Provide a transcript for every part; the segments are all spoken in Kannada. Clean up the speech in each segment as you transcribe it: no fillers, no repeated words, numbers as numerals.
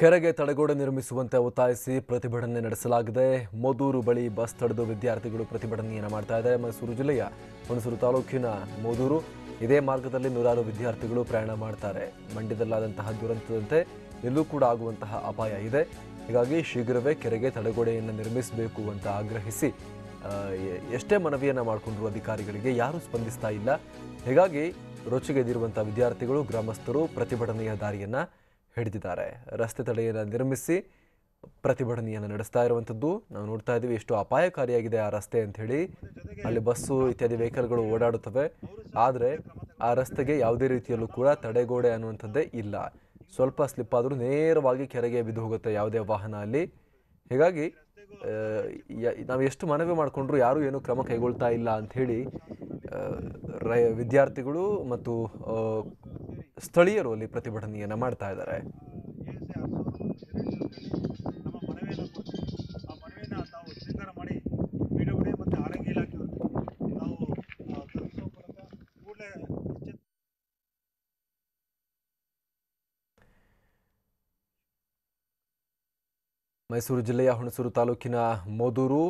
ಕೆರೆಗೆ ತಡೆಗೋಡೆ ನಿರ್ಮಿಸುವಂತೆ ಒತ್ತಾಯಿಸಿ ಪ್ರತಿಭಟನೆ ನಡೆಸಲಾಗಿದೆ. ಮೋದೂರು ಬಳಿ ಬಸ್ ತಡೆದು ವಿದ್ಯಾರ್ಥಿಗಳು ಪ್ರತಿಭಟನೆಯನ್ನು ಮಾಡ್ತಾ ಇದ್ದಾರೆ. ಮೈಸೂರು ಜಿಲ್ಲೆಯ ಹುಣಸೂರು ತಾಲೂಕಿನ ಮೋದೂರು ಇದೇ ಮಾರ್ಗದಲ್ಲಿ ನೂರಾರು ವಿದ್ಯಾರ್ಥಿಗಳು ಪ್ರಯಾಣ ಮಾಡ್ತಾರೆ. ಮಂಡ್ಯದಲ್ಲಾದಂತಹ ದುರಂತದಂತೆ ಎಲ್ಲೂ ಕೂಡ ಆಗುವಂತಹ ಅಪಾಯ ಇದೆ. ಹೀಗಾಗಿ ಶೀಘ್ರವೇ ಕೆರೆಗೆ ತಡೆಗೋಡೆಯನ್ನು ನಿರ್ಮಿಸಬೇಕು ಅಂತ ಆಗ್ರಹಿಸಿ ಎಷ್ಟೇ ಮನವಿಯನ್ನು ಮಾಡಿಕೊಂಡ್ರು ಅಧಿಕಾರಿಗಳಿಗೆ ಯಾರೂ ಸ್ಪಂದಿಸ್ತಾ ಇಲ್ಲ. ಹೀಗಾಗಿ ರೊಚ್ಚಿಗೆದ್ದಿರುವಂತಹ ವಿದ್ಯಾರ್ಥಿಗಳು ಗ್ರಾಮಸ್ಥರು ಪ್ರತಿಭಟನೆಯ ದಾರಿಯನ್ನು ಹಿಡಿದಿದ್ದಾರೆ. ರಸ್ತೆ ತಡೆಯನ್ನು ನಿರ್ಮಿಸಿ ಪ್ರತಿಭಟನೆಯನ್ನು ನಡೆಸ್ತಾ ಇರುವಂಥದ್ದು ನಾವು ನೋಡ್ತಾ ಇದ್ದೀವಿ. ಎಷ್ಟು ಅಪಾಯಕಾರಿಯಾಗಿದೆ ಆ ರಸ್ತೆ ಅಂತ ಹೇಳಿ. ಅಲ್ಲಿ ಬಸ್ಸು ಇತ್ಯಾದಿ ವೆಹಿಕಲ್ಗಳು ಓಡಾಡುತ್ತವೆ. ಆದರೆ ಆ ರಸ್ತೆಗೆ ಯಾವುದೇ ರೀತಿಯಲ್ಲೂ ಕೂಡ ತಡೆಗೋಡೆ ಅನ್ನುವಂಥದ್ದೇ ಇಲ್ಲ. ಸ್ವಲ್ಪ ಸ್ಲಿಪ್ ಆದರೂ ನೇರವಾಗಿ ಕೆರೆಗೆ ಬಿದ್ದು ಹೋಗುತ್ತೆ ಯಾವುದೇ ವಾಹನ ಅಲ್ಲಿ. ಹೀಗಾಗಿ ನಾವು ಎಷ್ಟು ಮನವಿ ಮಾಡಿಕೊಂಡ್ರು ಯಾರೂ ಏನೂ ಕ್ರಮ ಕೈಗೊಳ್ತಾ ಇಲ್ಲ ಅಂಥೇಳಿ ವಿದ್ಯಾರ್ಥಿಗಳು ಮತ್ತು ಸ್ಥಳೀಯರು ಅಲ್ಲಿ ಪ್ರತಿಭಟನೆಯನ್ನು ಮಾಡ್ತಾ ಇದ್ದಾರೆ. ಮೈಸೂರು ಜಿಲ್ಲೆಯ ಹುಣಸೂರು ತಾಲೂಕಿನ ಮೋದೂರು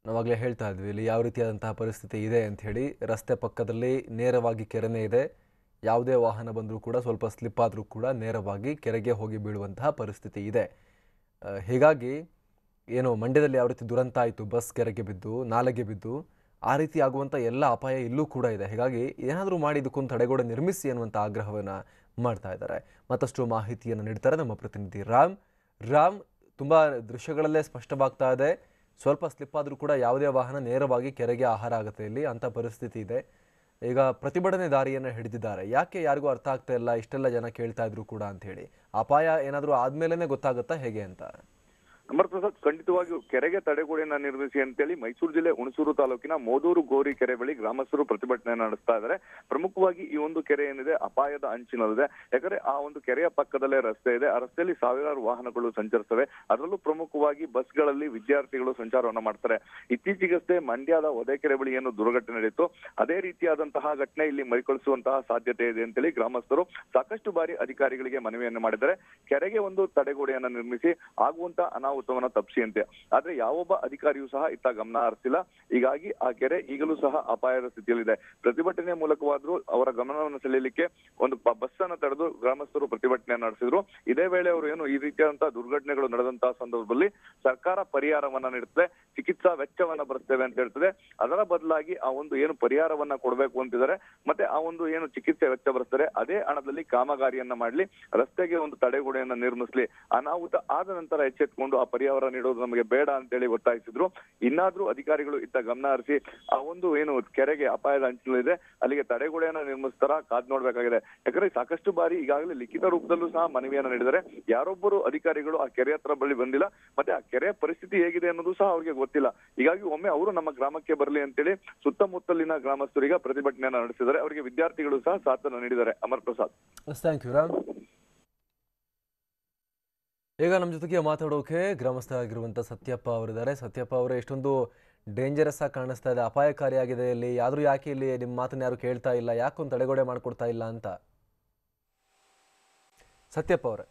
ನಾವಾಗಲೇ ಹೇಳ್ತಾ ಇದ್ವಿ ಇಲ್ಲಿ ಯಾವ ರೀತಿಯಾದಂತಹ ಪರಿಸ್ಥಿತಿ ಇದೆ ಅಂಥೇಳಿ. ರಸ್ತೆ ಪಕ್ಕದಲ್ಲಿ ನೇರವಾಗಿ ಕೆರೆನೇ ಇದೆ. ಯಾವುದೇ ವಾಹನ ಬಂದರೂ ಕೂಡ ಸ್ವಲ್ಪ ಸ್ಲಿಪ್ ಆದರೂ ಕೂಡ ನೇರವಾಗಿ ಕೆರೆಗೆ ಹೋಗಿ ಬೀಳುವಂತಹ ಪರಿಸ್ಥಿತಿ ಇದೆ. ಹೀಗಾಗಿ ಏನು ಮಂಡ್ಯದಲ್ಲಿ ಯಾವ ರೀತಿ ದುರಂತ ಆಯಿತು, ಬಸ್ ಕೆರೆಗೆ ಬಿದ್ದು ನಾಲೆಗೆ ಬಿದ್ದು, ಆ ರೀತಿ ಆಗುವಂಥ ಎಲ್ಲ ಅಪಾಯ ಇಲ್ಲೂ ಕೂಡ ಇದೆ. ಹೀಗಾಗಿ ಏನಾದರೂ ಮಾಡಿ ಇದಕ್ಕೊಂದು ತಡೆಗೋಡೆ ನಿರ್ಮಿಸಿ ಅನ್ನುವಂಥ ಆಗ್ರಹವನ್ನು ಮಾಡ್ತಾ ಇದ್ದಾರೆ. ಮತ್ತಷ್ಟು ಮಾಹಿತಿಯನ್ನು ನೀಡ್ತಾರೆ ನಮ್ಮ ಪ್ರತಿನಿಧಿ ರಾಮ್. ತುಂಬ ದೃಶ್ಯಗಳಲ್ಲೇ ಸ್ಪಷ್ಟವಾಗ್ತಾ ಇದೆ. ಸ್ವಲ್ಪ ಸ್ಲಿಪ್ ಆದರೂ ಕೂಡ ಯಾವುದೇ ವಾಹನ ನೇರವಾಗಿ ಕೆರೆಗೆ ಆಹಾರ ಆಗುತ್ತೆ ಇಲ್ಲಿ ಅಂಥ ಪರಿಸ್ಥಿತಿ ಇದೆ. ಈಗ ಪ್ರತಿಭಟನೆ ದಾರಿಯನ್ನು ಹಿಡಿದಿದ್ದಾರೆ. ಯಾಕೆ ಯಾರಿಗೂ ಅರ್ಥ ಆಗ್ತಾ ಇಲ್ಲ, ಇಷ್ಟೆಲ್ಲ ಜನ ಕೇಳ್ತಾ ಇದ್ರು ಕೂಡ ಅಂತ ಹೇಳಿ. ಅಪಾಯ ಏನಾದರೂ ಆದ್ಮೇಲೆ ಗೊತ್ತಾಗುತ್ತಾ ಹೇಗೆ ಅಂತ? ಅಮರ್ ಪ್ರಸಾದ್, ಖಂಡಿತವಾಗಿಯೂ ಕೆರೆಗೆ ತಡೆಗೋಡೆಯನ್ನ ನಿರ್ಮಿಸಿ ಅಂತೇಳಿ ಮೈಸೂರು ಜಿಲ್ಲೆ ಹುಣಸೂರು ತಾಲೂಕಿನ ಮೋದೂರು ಗೋರಿ ಕೆರೆ ಬಳಿ ಗ್ರಾಮಸ್ಥರು ಪ್ರತಿಭಟನೆಯನ್ನು ನಡೆಸ್ತಾ ಇದ್ದಾರೆ. ಪ್ರಮುಖವಾಗಿ ಈ ಒಂದು ಕೆರೆ ಏನಿದೆ ಅಪಾಯದ ಅಂಚಿನಲ್ಲಿದೆ. ಯಾಕಂದ್ರೆ ಆ ಒಂದು ಕೆರೆಯ ಪಕ್ಕದಲ್ಲೇ ರಸ್ತೆ ಇದೆ. ಆ ರಸ್ತೆಯಲ್ಲಿ ಸಾವಿರಾರು ವಾಹನಗಳು ಸಂಚರಿಸ್ತವೆ. ಅದರಲ್ಲೂ ಪ್ರಮುಖವಾಗಿ ಬಸ್ಗಳಲ್ಲಿ ವಿದ್ಯಾರ್ಥಿಗಳು ಸಂಚಾರವನ್ನ ಮಾಡ್ತಾರೆ. ಇತ್ತೀಚೆಗಷ್ಟೇ ಮಂಡ್ಯದ ಒದೇಕೆರೆ ಬಳಿ ಏನು ದುರ್ಘಟನೆ ನಡೆಯಿತು, ಅದೇ ರೀತಿಯಾದಂತಹ ಘಟನೆ ಇಲ್ಲಿ ಮರುಕಳಿಸುವಂತಹ ಸಾಧ್ಯತೆ ಇದೆ ಅಂತೇಳಿ ಗ್ರಾಮಸ್ಥರು ಸಾಕಷ್ಟು ಬಾರಿ ಅಧಿಕಾರಿಗಳಿಗೆ ಮನವಿಯನ್ನು ಮಾಡಿದ್ದಾರೆ. ಕೆರೆಗೆ ಒಂದು ತಡೆಗೋಡೆಯನ್ನ ನಿರ್ಮಿಸಿ ಆಗುವಂತ ಅನಾಹುತವನ್ನ ತಪ್ಪಿಸಿ ಅಂತೆ. ಆದ್ರೆ ಯಾವೊಬ್ಬ ಅಧಿಕಾರಿಯೂ ಸಹ ಇತ್ತ ಗಮನ ಹರಿಸಿಲ್ಲ. ಹೀಗಾಗಿ ಆ ಕೆರೆ ಈಗಲೂ ಸಹ ಅಪಾಯದ ಸ್ಥಿತಿಯಲ್ಲಿದೆ. ಪ್ರತಿಭಟನೆ ಮೂಲಕವಾದ್ರೂ ಅವರ ಗಮನವನ್ನು ಸೆಳೆಯಲಿಕ್ಕೆ ಒಂದು ಬಸ್ ಅನ್ನು ತಡೆದು ಗ್ರಾಮಸ್ಥರು ಪ್ರತಿಭಟನೆಯನ್ನು ನಡೆಸಿದ್ರು. ಇದೇ ವೇಳೆ ಅವರು ಏನು ಈ ರೀತಿಯಾದಂತಹ ದುರ್ಘಟನೆಗಳು ನಡೆದಂತಹ ಸಂದರ್ಭದಲ್ಲಿ ಸರ್ಕಾರ ಪರಿಹಾರವನ್ನ ನೀಡುತ್ತದೆ, ಚಿಕಿತ್ಸಾ ವೆಚ್ಚವನ್ನ ಭರಿಸ್ತೇವೆ ಅಂತ ಹೇಳ್ತದೆ. ಅದರ ಬದಲಾಗಿ ಆ ಒಂದು ಏನು ಪರಿಹಾರವನ್ನ ಕೊಡಬೇಕು ಅಂತಿದ್ದಾರೆ, ಮತ್ತೆ ಆ ಒಂದು ಏನು ಚಿಕಿತ್ಸೆ ವೆಚ್ಚ ಭರಿಸ್ತಾರೆ ಅದೇ ಹಣದಲ್ಲಿ ಕಾಮಗಾರಿಯನ್ನ ಮಾಡ್ಲಿ, ರಸ್ತೆಗೆ ಒಂದು ತಡೆಗೋಡೆಯನ್ನ ನಿರ್ಮಿಸ್ಲಿ. ಅನಾಹುತ ಆದ ನಂತರ ಎಚ್ಚೆತ್ಕೊಂಡು ಆ ಪರಿಹಾರ ನೀಡೋದು ನಮಗೆ ಬೇಡ ಅಂತೇಳಿ ಒತ್ತಾಯಿಸಿದ್ರು. ಇನ್ನಾದ್ರೂ ಅಧಿಕಾರಿಗಳು ಇತ್ತ ಗಮನ ಹರಿಸಿ ಆ ಒಂದು ಏನು ಕೆರೆಗೆ ಅಪಾಯದ ಅಂಚಿನಲ್ಲಿದೆ ಅಲ್ಲಿಗೆ ತಡೆಗೋಡೆಯನ್ನ ನಿರ್ಮಿಸ್ತಾರ ಕಾದ್ ನೋಡ್ಬೇಕಾಗಿದೆ. ಯಾಕಂದ್ರೆ ಸಾಕಷ್ಟು ಬಾರಿ ಈಗಾಗಲೇ ಲಿಖಿತ ರೂಪದಲ್ಲೂ ಸಹ ಮನವಿಯನ್ನ ನೀಡಿದರೆ ಯಾರೊಬ್ಬರು ಅಧಿಕಾರಿಗಳು ಆ ಕೆರೆ ಹತ್ರ ಬಳಿ ಬಂದಿಲ್ಲ. ಮತ್ತೆ ಆ ಕೆರೆಯ ಪರಿಸ್ಥಿತಿ ಹೇಗಿದೆ ಅನ್ನೋದು ಸಹ ಅವ್ರಿಗೆ ಗೊತ್ತಿಲ್ಲ. ಹೀಗಾಗಿ ಒಮ್ಮೆ ಅವರು ನಮ್ಮ ಗ್ರಾಮಕ್ಕೆ ಬರಲಿ ಅಂತೇಳಿ ಸುತ್ತಮುತ್ತಲಿನ ಗ್ರಾಮಸ್ಥರಿಗೆ ಪ್ರತಿಭಟನೆಯನ್ನ ನಡೆಸಿದ್ದಾರೆ. ಅವರಿಗೆ ವಿದ್ಯಾರ್ಥಿಗಳು ಸಹ ಸಾಥನ್ನು ನೀಡಿದ್ದಾರೆ. Amar Prasad, thank you Ram. ಈಗ ನಮ್ಮ ಜೊತೆಗೆ ಮಾತಾಡೋಕೆ ಗ್ರಾಮಸ್ಥರಾಗಿರುವಂಥ ಸತ್ಯಪ್ಪ ಅವರಿದ್ದಾರೆ. ಸತ್ಯಪ್ಪ ಅವರೇ, ಎಷ್ಟೊಂದು ಡೇಂಜರಸ್ ಆಗಿ ಕಾಣಿಸ್ತಾ ಇದೆ, ಅಪಾಯಕಾರಿಯಾಗಿದೆ ಇಲ್ಲಿ, ಯಾರು ಯಾಕೆ ಇಲ್ಲಿ ನಿಮ್ಮ ಮಾತನ್ನ ಯಾರು ಕೇಳ್ತಾ ಇಲ್ಲ, ಯಾಕೊಂದು ತಡೆಗೋಡೆ ಮಾಡಿಕೊಡ್ತಾ ಇಲ್ಲ ಅಂತ? ಸತ್ಯಪ್ಪ ಅವರೇ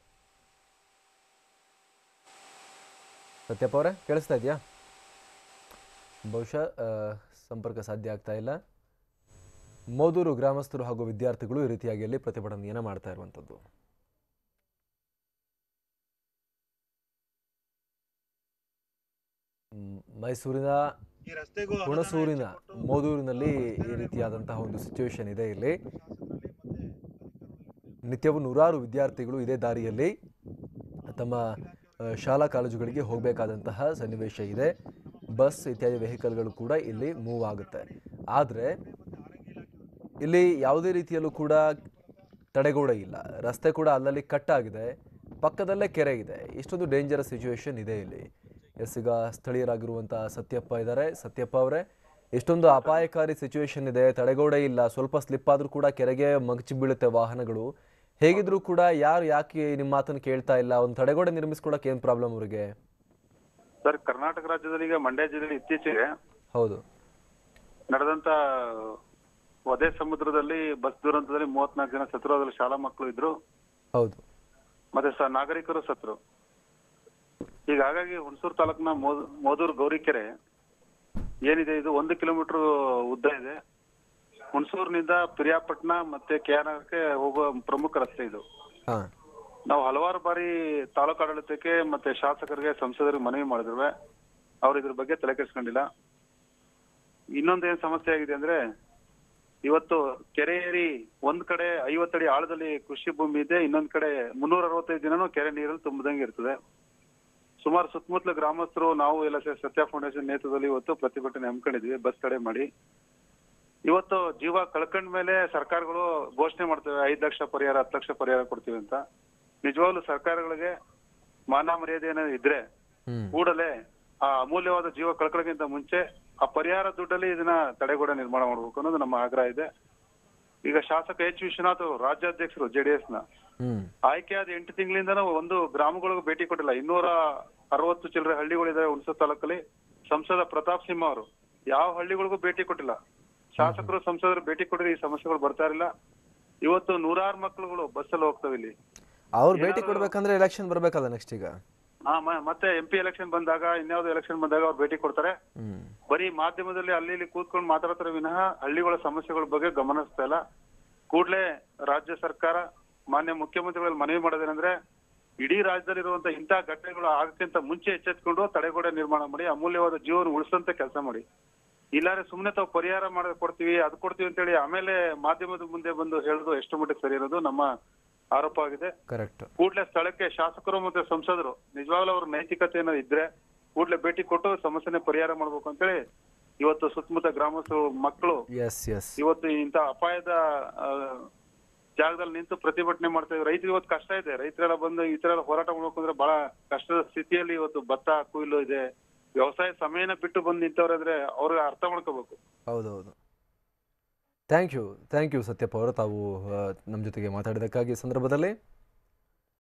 ಕೇಳಿಸ್ತಾ ಇದೆಯಾ? ಬಹುಶಃ ಸಂಪರ್ಕ ಸಾಧ್ಯ ಆಗ್ತಾ ಇಲ್ಲ. ಮೋದೂರು ಗ್ರಾಮಸ್ಥರು ಹಾಗೂ ವಿದ್ಯಾರ್ಥಿಗಳು ಈ ರೀತಿಯಾಗಿ ಅಲ್ಲಿ ಪ್ರತಿಭಟನೆಯನ್ನು ಮಾಡ್ತಾ ಇರುವಂಥದ್ದು. ಮೈಸೂರಿನ ಹುಣಸೂರಿನ ಮೋದೂರಿನಲ್ಲಿ ಈ ರೀತಿಯಾದಂತಹ ಒಂದು ಸಿಚುವೇಶನ್ ಇದೆ. ಇಲ್ಲಿ ನಿತ್ಯವೂ ನೂರಾರು ವಿದ್ಯಾರ್ಥಿಗಳು ಇದೇ ದಾರಿಯಲ್ಲಿ ತಮ್ಮ ಶಾಲಾ ಕಾಲೇಜುಗಳಿಗೆ ಹೋಗಬೇಕಾದಂತಹ ಸನ್ನಿವೇಶ ಇದೆ. ಬಸ್ ಇತ್ಯಾದಿ ವೆಹಿಕಲ್ಗಳು ಕೂಡ ಇಲ್ಲಿ ಮೂವ್ ಆಗುತ್ತೆ. ಆದರೆ ಇಲ್ಲಿ ಯಾವುದೇ ರೀತಿಯಲ್ಲೂ ಕೂಡ ತಡೆಗೋಡೆ ಇಲ್ಲ. ರಸ್ತೆ ಕೂಡ ಅಲ್ಲಲ್ಲಿ ಕಟ್ ಆಗಿದೆ. ಪಕ್ಕದಲ್ಲೇ ಕೆರೆ ಇದೆ. ಇಷ್ಟೊಂದು ಡೇಂಜರಸ್ ಸಿಚುವೇಶನ್ ಇದೆ ಇಲ್ಲಿ. ಈಗ ಸ್ಥಳೀಯರಾಗಿರುವಂಥ ಸತ್ಯಪ್ಪ ಇದ್ದಾರೆ. ಸತ್ಯಪ್ಪ ಅವರೇ, ಎಷ್ಟೊಂದು ಅಪಾಯಕಾರಿ ಸಿಚುವೇಶನ್ ಇದೆ, ತಡೆಗೋಡೆ ಇಲ್ಲ, ಸ್ವಲ್ಪ ಸ್ಲಿಪ್ ಆದರೂ ಕೂಡ ಕೆರೆಗೆ ಮಗಚಿ ಬೀಳುತ್ತೆ ವಾಹನಗಳು. ಹೇಗಿದ್ರು ಕೂಡ ಯಾಕೆ ನಿಮ್ಮ ಮಾತನ್ನು ಕೇಳ್ತಾ ಇಲ್ಲ? ಒಂದು ತಡೆಗೋಡೆ ನಿರ್ಮಿಸ್ಕೊಳಕ್ಕೆ ಏನು ಪ್ರಾಬ್ಲಮ್ ಅವರಿಗೆ? ಸರ್, ಕರ್ನಾಟಕ ರಾಜ್ಯದಲ್ಲಿ ಈಗ ಮಂಡ್ಯ ಜಿಲ್ಲೆಯಲ್ಲಿ ಇತ್ತೀಚೆಗೆ ಹೌದು ನಡೆದಂತ ವದೇ ಸಮುದ್ರದಲ್ಲಿ ಬಸ್ ದುರಂತದಲ್ಲಿ 34 ಜನ ಸತ್ತರು. ಅದರಲ್ಲಿ ಶಾಲಾ ಮಕ್ಕಳು ಇದ್ರು. ಹೌದು. ಮತ್ತೆ ನಾಗರಿಕರು ಸತ್ರು. ಈಗ ಹಾಗಾಗಿ ಹುಣಸೂರು ತಾಲೂಕಿನ ಮೋದೂರು ಗೌರಿಕೆರೆ ಏನಿದೆ ಇದು 1 ಕಿಲೋಮೀಟರ್ ಉದ್ದ ಇದೆ. ಹುಣಸೂರಿನಿಂದ ಪಿರಿಯಾಪಟ್ಟಣ ಮತ್ತೆ ಕೆಆರ್ನಗರಕ್ಕೆ ಹೋಗುವ ಪ್ರಮುಖ ರಸ್ತೆ ಇದು. ನಾವು ಹಲವಾರು ಬಾರಿ ತಾಲೂಕು ಆಡಳಿತಕ್ಕೆ ಮತ್ತೆ ಶಾಸಕರಿಗೆ ಸಂಸದರಿಗೆ ಮನವಿ ಮಾಡಿದ್ವಿ, ಅವ್ರು ಇದ್ರ ಬಗ್ಗೆ ತಲೆ ಕೆಡಿಸ್ಕೊಂಡಿಲ್ಲ. ಇನ್ನೊಂದು ಏನ್ ಸಮಸ್ಯೆ ಆಗಿದೆ ಅಂದ್ರೆ ಇವತ್ತು ಕೆರೆ ಏರಿ ಒಂದ್ ಕಡೆ 50 ಅಡಿ ಆಳದಲ್ಲಿ ಕೃಷಿ ಭೂಮಿ ಇದೆ, ಇನ್ನೊಂದ್ ಕಡೆ 365 ದಿನನೂ ಕೆರೆ ನೀರಲ್ಲಿ ತುಂಬದಂಗೆ ಇರ್ತದೆ. ಸುಮಾರು ಸುತ್ತಮುತ್ತಲ ಗ್ರಾಮಸ್ಥರು ನಾವು ಎಲ್ಲ ಸತ್ಯ ಫೌಂಡೇಶನ್ ನೇತೃತ್ವದಲ್ಲಿ ಇವತ್ತು ಪ್ರತಿಭಟನೆ ಹಮ್ಮಿಕೊಂಡಿದ್ವಿ, ಬಸ್ ತಡೆ ಮಾಡಿ. ಇವತ್ತು ಜೀವ ಕಳ್ಕೊಂಡ ಮೇಲೆ ಸರ್ಕಾರಗಳು ಘೋಷಣೆ ಮಾಡ್ತೇವೆ 5 ಲಕ್ಷ ಪರಿಹಾರ 10 ಲಕ್ಷ ಪರಿಹಾರ ಕೊಡ್ತೀವಿ ಅಂತ. ನಿಜವಾಗ್ಲೂ ಸರ್ಕಾರಗಳಿಗೆ ಮಾನ ಮರ್ಯಾದೆ ಏನಾದ್ರು ಇದ್ರೆ ಕೂಡಲೇ ಆ ಅಮೂಲ್ಯವಾದ ಜೀವ ಕಳ್ಕೊಳ್ಳೋಕ್ಕಿಂತ ಮುಂಚೆ ಆ ಪರಿಹಾರ ದುಡ್ಡಲ್ಲಿ ಇದನ್ನ ತಡೆಗೋಡೆ ನಿರ್ಮಾಣ ಮಾಡ್ಬೇಕು ಅನ್ನೋದು ನಮ್ಮ ಆಗ್ರಹ ಇದೆ. ಈಗ ಶಾಸಕ ಎಚ್ ವಿಶ್ವನಾಥ್ ರಾಜ್ಯಾಧ್ಯಕ್ಷರು JDS ನ ಆಯ್ಕೆಯಾದ 8 ತಿಂಗಳಿಂದನೂ ಒಂದು ಗ್ರಾಮಗಳಿಗೂ ಭೇಟಿ ಕೊಟ್ಟಿಲ್ಲ. 260 ಚಿಲ್ಲರೆ ಹಳ್ಳಿಗಳಿದಾವೆ ಹುಣಸೂರು ತಾಲೂಕಲ್ಲಿ. ಸಂಸದ ಪ್ರತಾಪ್ ಸಿಂಹ ಅವರು ಯಾವ ಹಳ್ಳಿಗಳಿಗೂ ಭೇಟಿ ಕೊಟ್ಟಿಲ್ಲ. ಶಾಸಕರು ಸಂಸದರು ಭೇಟಿ ಕೊಟ್ಟರೆ ಈ ಸಮಸ್ಯೆಗಳು ಬರ್ತಾ ಇರಲಿಲ್ಲ. ಇವತ್ತು 100 ಮಕ್ಕಳುಗಳು ಬಸ್ಸಲ್ಲಿ ಹೋಗ್ತವೆ ಇಲ್ಲಿ. ಅವ್ರು ಭೇಟಿ ಕೊಡ್ಬೇಕಂದ್ರೆ ಎಲೆಕ್ಷನ್ ಬರ್ಬೇಕಲ್ಲ ನೆಕ್ಸ್ಟ್. ಈಗ ಮತ್ತೆ MP ಎಲೆಕ್ಷನ್ ಬಂದಾಗ ಇನ್ಯಾವ್ದು ಎಲೆಕ್ಷನ್ ಬಂದಾಗ ಅವ್ರು ಭೇಟಿ ಕೊಡ್ತಾರೆ. ಬರೀ ಮಾಧ್ಯಮದಲ್ಲಿ ಅಲ್ಲಿ ಇಲ್ಲಿ ಕೂತ್ಕೊಂಡು ಮಾತಾಡ್ತಾರೆ ವಿನಃ ಹಳ್ಳಿಗಳ ಸಮಸ್ಯೆಗಳ ಬಗ್ಗೆ ಗಮನಿಸ್ತಾ ಇಲ್ಲ. ಕೂಡಲೇ ರಾಜ್ಯ ಸರ್ಕಾರ ಮಾನ್ಯ ಮುಖ್ಯಮಂತ್ರಿಗಳಲ್ಲಿ ಮನವಿ ಮಾಡೋದೇನಂದ್ರೆ ಇಡೀ ರಾಜ್ಯದಲ್ಲಿರುವಂತ ಇಂತಹ ಘಟನೆಗಳು ಆಗಕ್ಕಿಂತ ಮುಂಚೆ ಎಚ್ಚೆತ್ಕೊಂಡು ತಡೆಗೋಡೆ ನಿರ್ಮಾಣ ಮಾಡಿ ಅಮೂಲ್ಯವಾದ ಜೀವನ ಉಳಿಸಂತ ಕೆಲಸ ಮಾಡಿ. ಇಲ್ಲಾಂದ್ರೆ ಸುಮ್ನೆ ತಾವು ಪರಿಹಾರ ಕೊಡ್ತೀವಿ ಅದು ಕೊಡ್ತೀವಿ ಅಂತ ಹೇಳಿ ಆಮೇಲೆ ಮಾಧ್ಯಮದ ಮುಂದೆ ಬಂದು ಹೇಳೋದು ಎಷ್ಟು ಮಟ್ಟಿಗೆ ಸರಿ ಇರೋದು ನಮ್ಮ ಆರೋಪ ಆಗಿದೆ. ಕರೆಕ್ಟ್. ಕೂಡಲೇ ಸ್ಥಳಕ್ಕೆ ಶಾಸಕರು ಮತ್ತೆ ಸಂಸದರು ನಿಜವಾಗ್ಲೂ ಅವ್ರ ನೈತಿಕತೆ ಏನೋ ಇದ್ರೆ ಕೂಡಲೇ ಭೇಟಿ ಕೊಟ್ಟು ಸಮಸ್ಯೆನೆ ಪರಿಹಾರ ಮಾಡ್ಬೇಕು ಅಂತೇಳಿ ಇವತ್ತು ಸುತ್ತಮುತ್ತ ಗ್ರಾಮಸ್ಥರು ಮಕ್ಕಳು ಇವತ್ತು ಇಂತ ಅಪಾಯದ ಜಾಗದಲ್ಲಿ ನಿಂತು ಪ್ರತಿಭಟನೆ ಮಾಡ್ತಾ ಇದ್ದಾರೆ. ರೈತರು ಇವತ್ತು ಕಷ್ಟ ಇದೆ. ರೈತರೆಲ್ಲ ಬಂದು ಈ ತರ ಹೋರಾಟ ಮಾಡ್ಬೇಕು ಅಂದ್ರೆ ಬಹಳ ಕಷ್ಟದ ಸ್ಥಿತಿಯಲ್ಲಿ ಇವತ್ತು ಭತ್ತ ಕೊಯ್ಲು ಇದೆ. ವ್ಯವಸಾಯ ಸಮಯನ ಬಿಟ್ಟು ಬಂದು ನಿಂತವ್ರೆ ಅವ್ರಿಗೆ ಅರ್ಥ ಮಾಡ್ಕೋಬೇಕು. ಹೌದೌದು. ಥ್ಯಾಂಕ್ ಯು ಸತ್ಯಪ್ಪ ಅವರು, ತಾವು ನಮ್ಮ ಜೊತೆಗೆ ಮಾತಾಡಿದ್ದಕ್ಕಾಗಿ ಸಂದರ್ಭದಲ್ಲಿ.